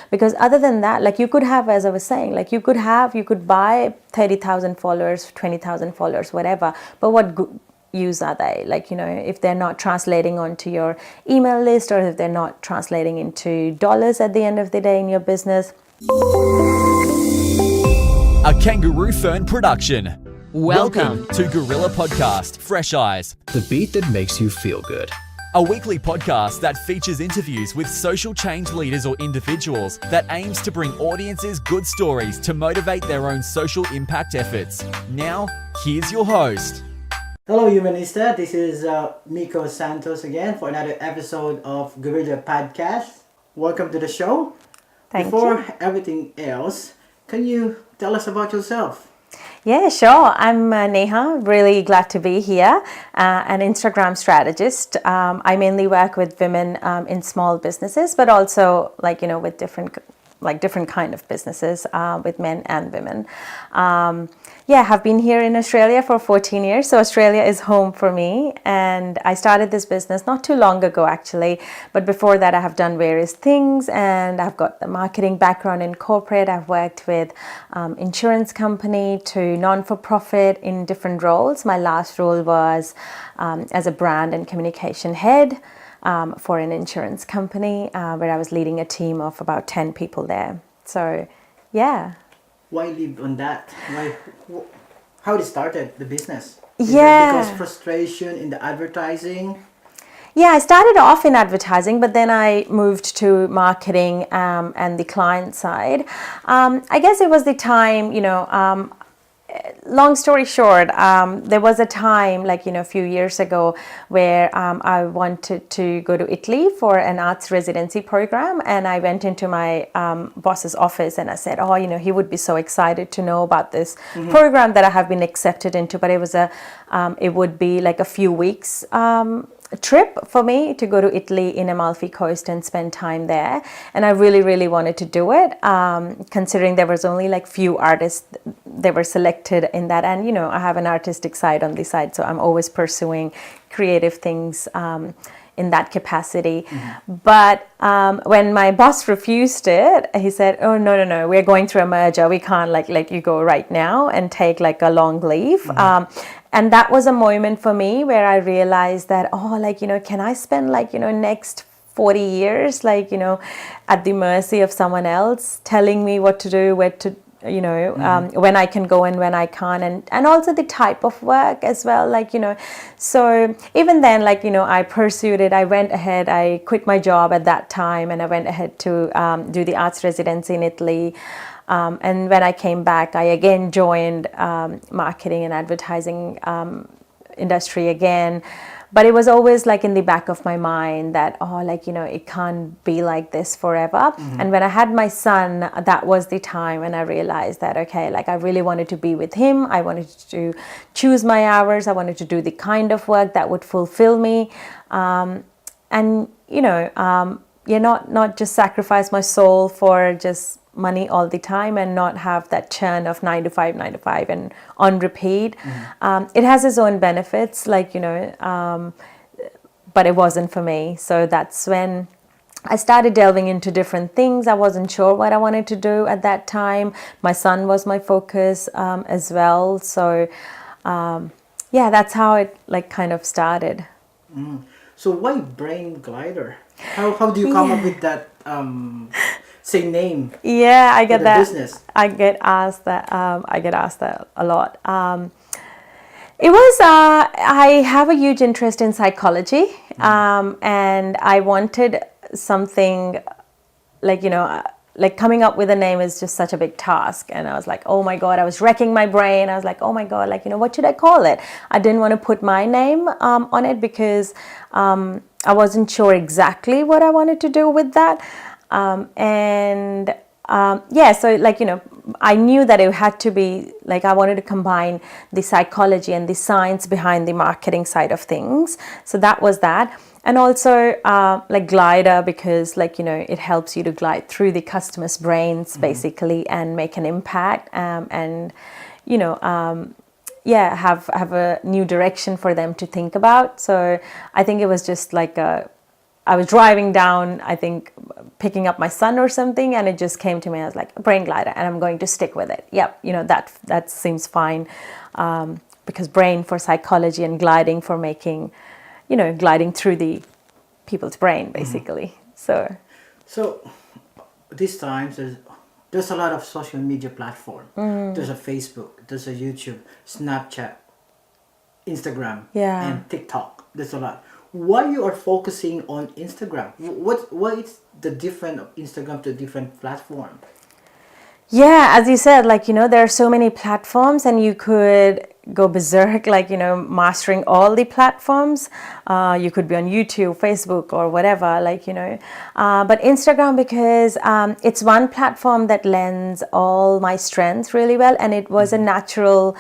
Because other than that, like you could have, as I was saying, like you could buy 30,000 followers, 20,000 followers, whatever. But what use are they? Like, if they're not translating onto your email list, or if they're not translating into dollars at the end of the day in your business. A Kangaroo Fern production. Welcome to Guerrilla Podcast, Fresh Eyes. The beat that makes you feel good. A weekly podcast that features interviews with social change leaders or individuals that aims to bring audiences good stories to motivate their own social impact efforts. Now, here's your host. Hello, Humanista. This is Miko Santos again for another episode of Guerrilla Podcast. Welcome to the show. Before everything else, can you tell us about yourself? Yeah, sure. I'm Neha. Really glad to be here. An Instagram strategist. I mainly work with women in small businesses, but also with different kind of businesses with men and women. Have been here in Australia for 14 years. So Australia is home for me. And I started this business not too long ago, actually. But before that, I have done various things. And I've got the marketing background in corporate. I've worked with insurance company to non-for-profit in different roles. My last role was as a brand and communication head for an insurance company where I was leading a team of about 10 people there. So, yeah. Why live on that? How it started the business? Is yeah. that because frustration in the advertising? Yeah, I started off in advertising, but then I moved to marketing and the client side. I guess it was the time, long story short, there was a time a few years ago where I wanted to go to Italy for an arts residency program, and I went into my boss's office and I said, he would be so excited to know about this program that I have been accepted into, but it would be like a few weeks trip for me to go to Italy in Amalfi Coast and spend time there, and I really, really wanted to do it, considering there was only few artists that were selected in that, and I have an artistic side on the side, so I'm always pursuing creative things in that capacity. But when my boss refused it, he said, oh, no, we're going through a merger, we can't let you go right now and take a long leave. And that was a moment for me where I realized that, can I spend next 40 years, at the mercy of someone else telling me what to do, where to, when I can go and when I can't, and also the type of work as well, so even then, I pursued it. I went ahead, I quit my job at that time, and I went ahead to do the arts residency in Italy. And when I came back, I again joined marketing and advertising industry again. But it was always in the back of my mind that, it can't be like this forever. And when I had my son, that was the time when I realized that, I really wanted to be with him. I wanted to choose my hours. I wanted to do the kind of work that would fulfill me. And not just sacrifice my soul for just money all the time and not have that churn of 9 to 5 and on repeat. It has its own benefits, but it wasn't for me. So that's when I started delving into different things. I wasn't sure what I wanted to do at that time. My son was my focus as well. So that's how it kind of started. So why Brain Glider? How do you come up with that say name? Yeah, I get that. Business. I get asked that. A lot. It was. I have a huge interest in psychology, and I wanted something coming up with a name is just such a big task. And I was like, oh my God, I was wrecking my brain. I was like, oh my God, what should I call it? I didn't want to put my name on it because I wasn't sure exactly what I wanted to do with that. So I knew that it had to be I wanted to combine the psychology and the science behind the marketing side of things. So that was that. And also glider, because it helps you to glide through the customer's brains basically and make an impact and have a new direction for them to think about. So I think it was just I was driving down, I think, picking up my son or something, and it just came to me. I was like, brain glider, and I'm going to stick with it. Yep, that seems fine, because brain for psychology and gliding for making, gliding through the people's brain, basically. So these times there's a lot of social media platform. There's a Facebook, there's a YouTube, Snapchat, Instagram, and TikTok. There's a lot. Why you are focusing on Instagram? What is the difference of Instagram to different platform? Yeah, as you said, there are so many platforms, and you could go berserk, mastering all the platforms. You could be on YouTube, Facebook, or whatever, but Instagram, because it's one platform that lends all my strengths really well, and it was a natural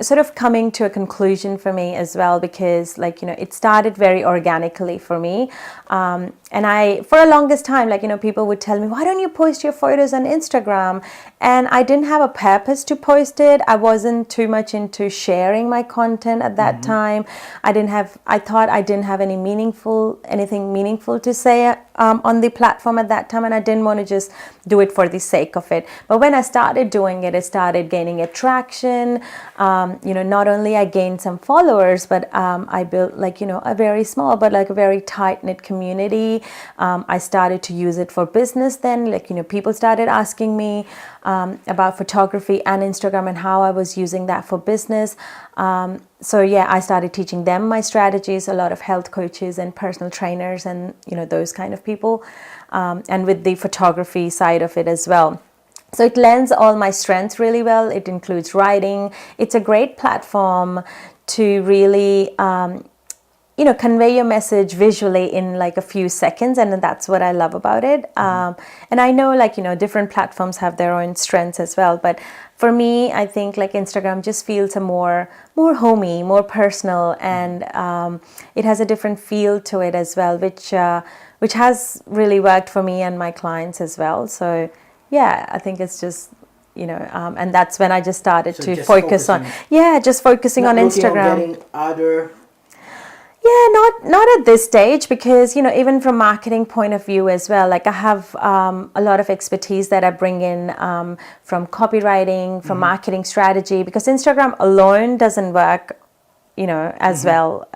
sort of coming to a conclusion for me as well, because it started very organically for me, and I, for a longest time, people would tell me, why don't you post your photos on Instagram? And I didn't have a purpose to post it. I wasn't too much into sharing my content at that time. I thought I didn't have anything meaningful to say on the platform at that time, and I didn't want to just do it for the sake of it. But when I started doing it, it started gaining attraction. Not only I gained some followers, but I built a very small but a very tight-knit community. I started to use it for business then. People started asking me about photography and Instagram and how I was using that for business. I started teaching them my strategies, a lot of health coaches and personal trainers and those kind of people, and with the photography side of it as well. So it lends all my strengths really well. It includes writing. It's a great platform to really convey your message visually in a few seconds, and that's what I love about it. And I know different platforms have their own strengths as well, but for me, I think Instagram just feels more homey, more personal, and it has a different feel to it as well, which has really worked for me and my clients as well. So yeah, I think it's just and that's when I just started to focus on focusing on Instagram. Getting other. Yeah, not at this stage, because even from marketing point of view as well, I have a lot of expertise that I bring in from copywriting, from marketing strategy, because Instagram alone doesn't work as well.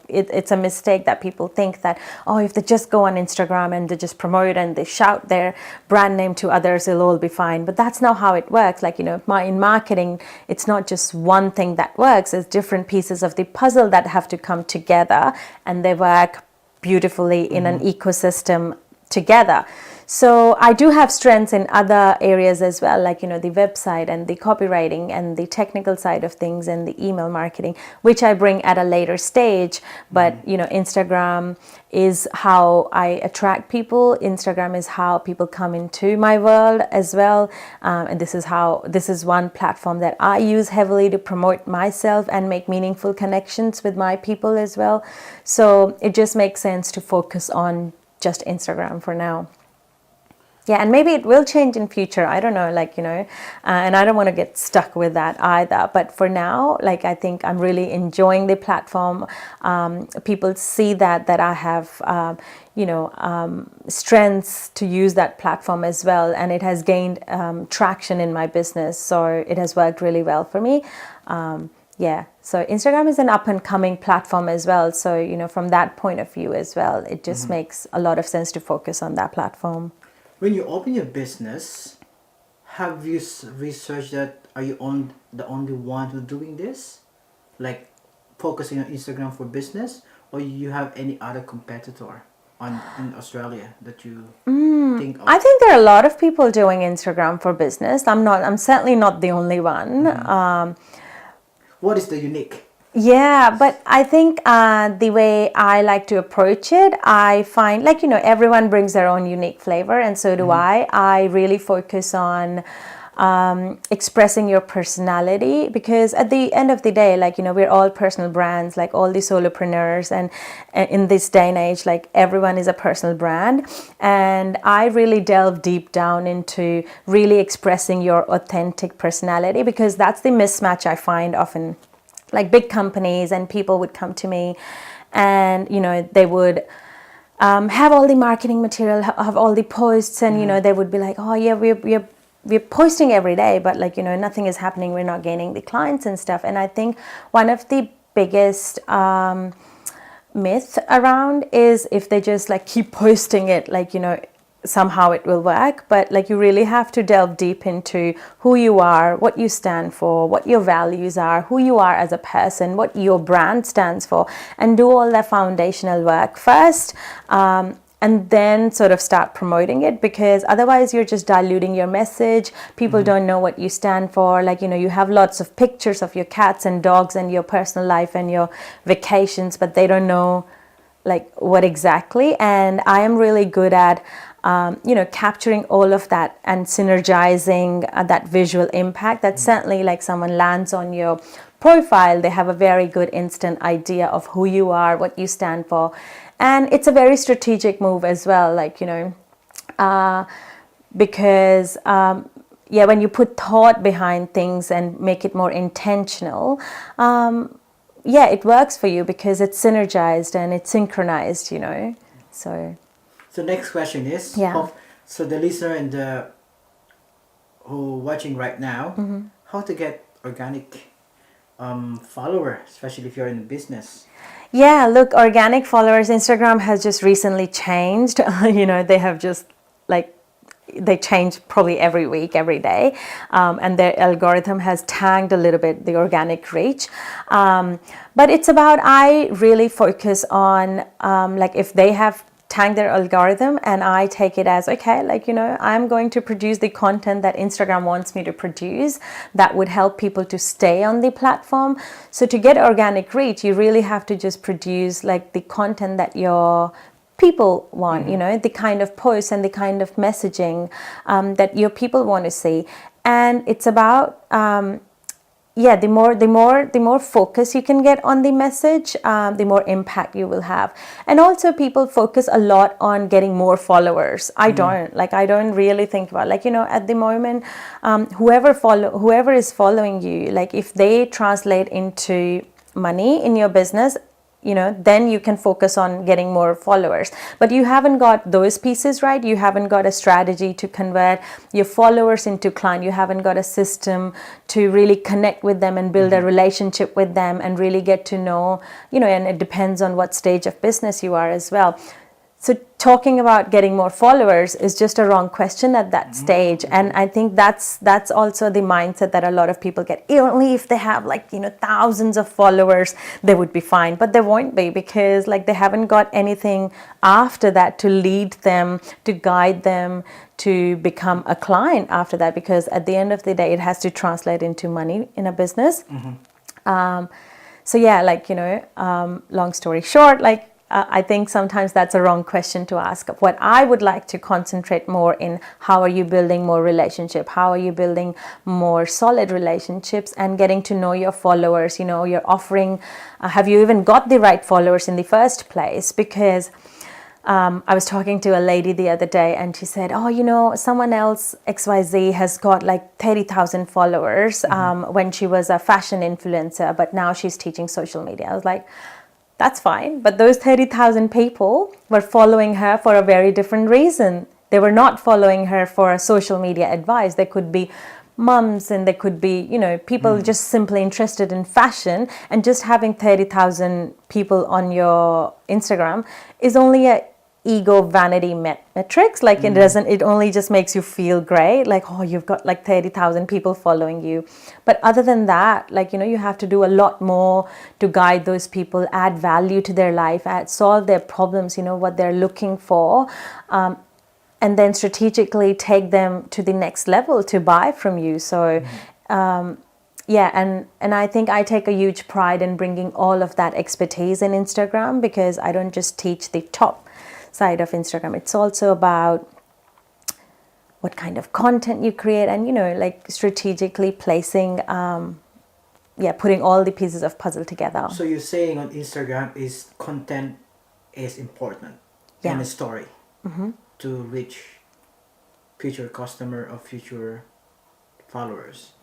It's a mistake that people think that, if they just go on Instagram and they just promote and they shout their brand name to others, it'll all be fine. But that's not how it works. In marketing, it's not just one thing that works. It's different pieces of the puzzle that have to come together, and they work beautifully in an ecosystem together. So I do have strengths in other areas as well, the website and the copywriting and the technical side of things and the email marketing, which I bring at a later stage. But, Instagram is how I attract people. Instagram is how people come into my world as well. And this is one platform that I use heavily to promote myself and make meaningful connections with my people as well. So it just makes sense to focus on just Instagram for now. Yeah, and maybe it will change in future. I don't know, and I don't want to get stuck with that either. But for now, I think I'm really enjoying the platform. People see that I have, strengths to use that platform as well, and it has gained traction in my business. So it has worked really well for me. So Instagram is an up-and-coming platform as well. So, from that point of view as well, it just makes a lot of sense to focus on that platform. When you open your business, have you researched that? Are you the only one who's doing this? Focusing on Instagram for business? Or you have any other competitor in Australia that you think of? I think there are a lot of people doing Instagram for business. I'm certainly not the only one. What is the unique? Yeah, but I think the way I like to approach it, I find everyone brings their own unique flavor, and so do I. I really focus on expressing your personality, because at the end of the day, we're all personal brands, all the solopreneurs, and in this day and age, everyone is a personal brand. And I really delve deep down into really expressing your authentic personality, because that's the mismatch I find often. Big companies and people would come to me and, they would have all the marketing material, have all the posts, and they would be like, oh yeah, we're posting every day, but like nothing is happening, we're not gaining the clients and stuff. And I think one of the biggest myth around is if they just like keep posting it, like somehow it will work. But like you really have to delve deep into who you are, what you stand for, what your values are, who you are as a person, what your brand stands for, and do all the foundational work first, and then sort of start promoting it, because otherwise you're just diluting your message. People don't know what you stand for. Like you have lots of pictures of your cats and dogs and your personal life and your vacations, but they don't know like what exactly. And I am really good at capturing all of that and synergizing that visual impact. That certainly, like, someone lands on your profile, they have a very good instant idea of who you are, what you stand for. And it's a very strategic move as well, like because when you put thought behind things and make it more intentional, it works for you because it's synergized and it's synchronized, So next question is, so the listener and the who watching right now, how to get organic follower, especially if you're in business? Yeah, look, organic followers, Instagram has just recently changed. They have just they change probably every week, every day. And their algorithm has tanked a little bit the organic reach. But it's about, I really focus on, if they have tanked their algorithm and I take it as, okay, I'm going to produce the content that Instagram wants me to produce that would help people to stay on the platform. So to get organic reach, you really have to just produce the content that your people want, the kind of posts and the kind of messaging that your people want to see. And it's about the more focus you can get on the message, the more impact you will have. And also, people focus a lot on getting more followers. I don't really think about at the moment, whoever is following you, if they translate into money in your business, then you can focus on getting more followers. But you haven't got those pieces right. You haven't got a strategy to convert your followers into client. You haven't got a system to really connect with them and build a relationship with them and really get to know, and it depends on what stage of business you are as well. So talking about getting more followers is just a wrong question at that stage. And I think that's also the mindset that a lot of people get. Only if they have thousands of followers, they would be fine. But they won't be, because they haven't got anything after that to lead them, to guide them, to become a client after that. Because at the end of the day, it has to translate into money in a business. Long story short, I think sometimes that's a wrong question to ask. What I would like to concentrate more in, how are you building more relationship? How are you building more solid relationships and getting to know your followers? You're offering, have you even got the right followers in the first place? Because I was talking to a lady the other day and she said, someone else, XYZ, has got 30,000 followers when she was a fashion influencer, but now she's teaching social media. I was like, that's fine. But those 30,000 people were following her for a very different reason. They were not following her for social media advice. They could be mums and they could be, people just simply interested in fashion. And just having 30,000 people on your Instagram is only a ego vanity metrics. It only just makes you feel great, you've got 30,000 people following you. But other than that, you have to do a lot more to guide those people, add value to their life, solve their problems, what they're looking for, and then strategically take them to the next level to buy from you. So and I think I take a huge pride in bringing all of that expertise in Instagram, because I don't just teach the top side of Instagram. It's also about what kind of content you create and, strategically placing, putting all the pieces of puzzle together. So you're saying on Instagram is content is important in a story to reach future customer or future followers.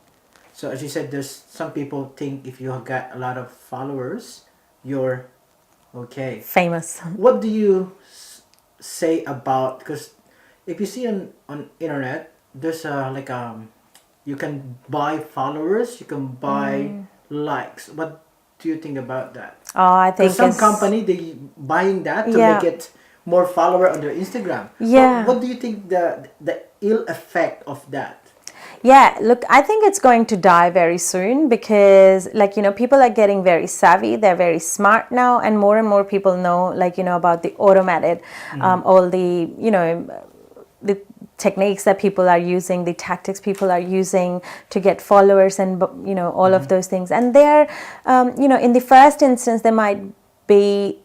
So as you said, there's some people think if you have got a lot of followers, you're okay. Famous. What do you say about, because if you see on internet, there's you can buy followers, you can buy likes. What do you think about that? Oh, I think some company they buying that to make it more follower on their Instagram. Yeah. What do you think the ill effect of that? Yeah, look, I think it's going to die very soon because, people are getting very savvy. They're very smart now, and more people know, about the automated, all the, the techniques that people are using, the tactics people are using to get followers, and all of those things. And they're, in the first instance, they might be.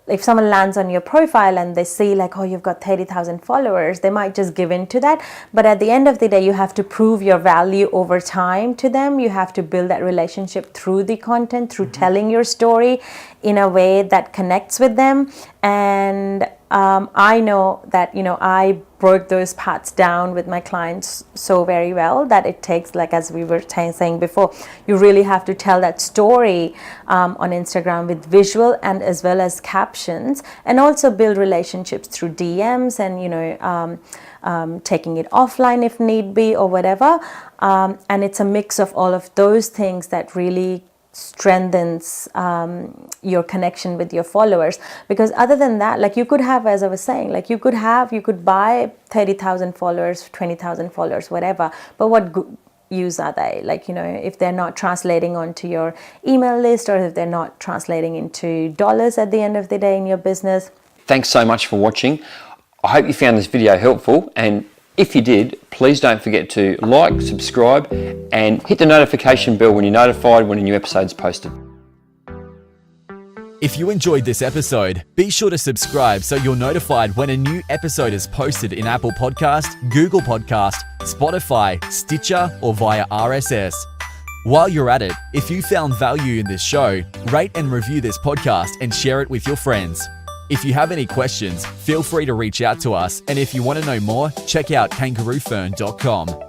If someone lands on your profile and they see you've got 30,000 followers, they might just give in to that. But at the end of the day, you have to prove your value over time to them. You have to build that relationship through the content, through telling your story in a way that connects with them. And I know that, I broke those paths down with my clients so very well that it takes, as we were saying before, you really have to tell that story on Instagram with visual and as well as captions, and also build relationships through DMs and, taking it offline if need be or whatever. And it's a mix of all of those things that really strengthens your connection with your followers. Because other than that, you could have, as I was saying, you could buy 30,000 followers, 20,000 followers, whatever, but what use are they? If they're not translating onto your email list, or if they're not translating into dollars at the end of the day in your business. Thanks so much for watching. I hope you found this video helpful, and if you did, please don't forget to like, subscribe, and hit the notification bell when you're notified when a new episode is posted. If you enjoyed this episode, be sure to subscribe so you're notified when a new episode is posted in Apple Podcast, Google Podcast, Spotify, Stitcher, or via RSS. While you're at it, if you found value in this show, rate and review this podcast and share it with your friends. If you have any questions, feel free to reach out to us, and if you want to know more, check out kangaroofern.com.